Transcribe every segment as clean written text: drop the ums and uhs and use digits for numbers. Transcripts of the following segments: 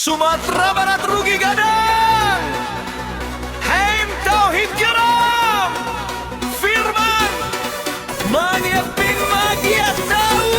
Sumatera Barat rugi gadang, Haim Tauhid geram, Firman Manyeping Magiat tahu.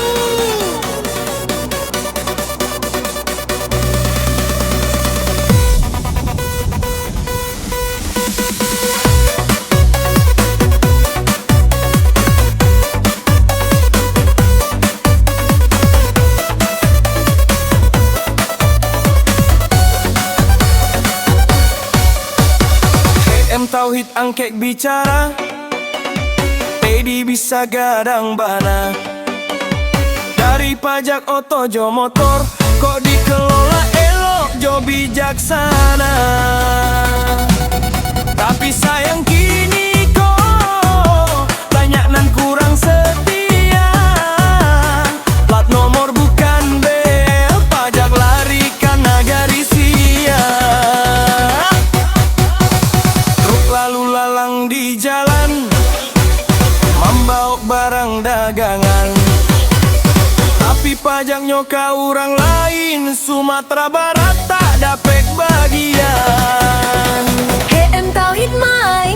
Tauhid angkek bicara, Pedi bisa gadang bana. Dari pajak otojo motor, kok dikelola elok jo bijaksana. Tapi sayang kini kok banyak nan kurang setia. Plat nomor bukan bel, pajak larikan nagari sia. Lalu lalang di jalan, membawa barang dagangan. Tapi pajaknya ke orang lain, Sumatera Barat tak dapat bagian. HM Tauhid Mai